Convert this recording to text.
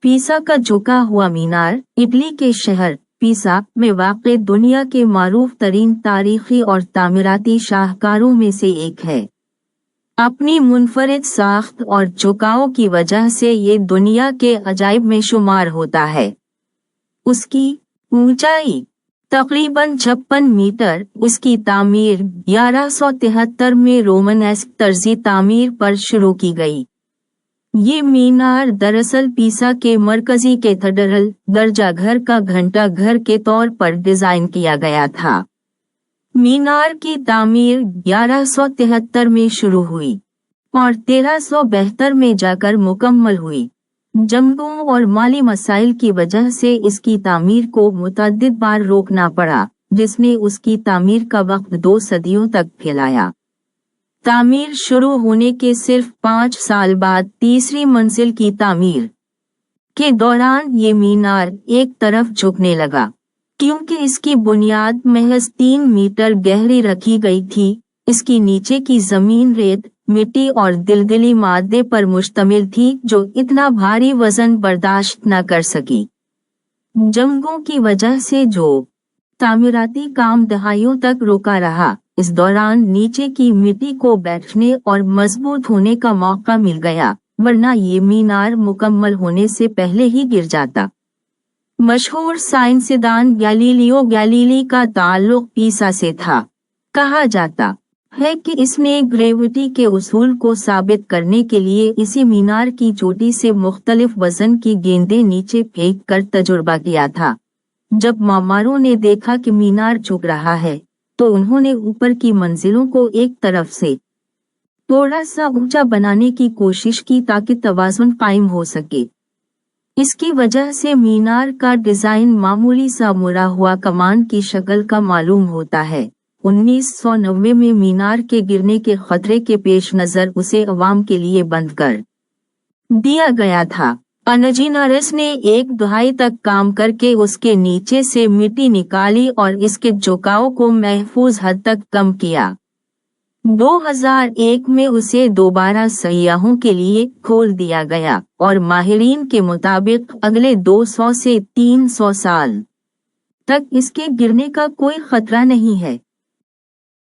पीसा का झुका हुआ मीनार इटली के शहर पीसा में वाक़ दुनिया के मारूफ तरीन तारीखी और तामीराती शाहकारों में से एक है। अपनी मुनफरिद साख्त और झुकाव की वजह से ये दुनिया के अजाइब में शुमार होता है। उसकी ऊंचाई तकरीबन 56 मीटर, उसकी तामीर 1173 में रोमनेस्क तर्जी तामीर पर शुरू की गई। ये मीनार दरअसल पीसा के मरकजी कैथेड्रल दर्जा घर का घंटा घर के तौर पर डिजाइन किया गया था। मीनार की तामीर 1173 में शुरू हुई और 1372 में जाकर मुकम्मल हुई। जंगों और माली मसाइल की वजह से इसकी तामीर को मुतअद्दिद बार रोकना पड़ा, जिसने उसकी तामीर का वक्त 2 सदियों तक फैलाया। तामीर शुरू होने के सिर्फ 5 साल बाद तीसरी मंजिल की तामीर के दौरान ये मीनार एक तरफ झुकने लगा। क्योंकि इसकी बुनियाद महज 3 मीटर गहरी रखी गई थी, इसकी नीचे की जमीन रेत, मिट्टी और दिलदिली मादे पर मुश्तमिल थी जो इतना भारी वजन बर्दाश्त न कर सकी। जंगों की वजह से जो तामीराती काम दहाइयों तक रुका रहा, इस दौरान नीचे की मिट्टी को बैठने और मजबूत होने का मौका मिल गया, वरना ये मीनार मुकम्मल होने से पहले ही गिर जाता। मशहूर साइंसदान गैलीलियो गैलीली का ताल्लुक पीसा से था। कहा जाता है कि इसने ग्रेविटी के उसूल को साबित करने के लिए इसी मीनार की चोटी से मुख्तलिफ वजन की गेंदें नीचे फेंक कर तजुर्बा किया था। जब मामारों ने देखा कि मीनार झुक रहा है, तो उन्होंने ऊपर की मंजिलों को एक तरफ से थोड़ा सा ऊंचा बनाने की कोशिश की ताकि तवाज़ुन कायम हो सके। इसकी वजह से मीनार का डिजाइन मामूली सा मुड़ा हुआ कमान की शक्ल का मालूम होता है। 1990 में मीनार के गिरने के खतरे के पेश नजर उसे अवाम के लिए बंद कर दिया गया था। इंजीनियर्स ने 1 दहाई तक काम करके उसके नीचे से मिट्टी निकाली और इसके झुकाव को महफूज हद तक कम किया। 2001 में उसे दोबारा सयाहों के लिए खोल दिया गया और माहिरीन के मुताबिक अगले 200 से 300 साल तक इसके गिरने का कोई खतरा नहीं है।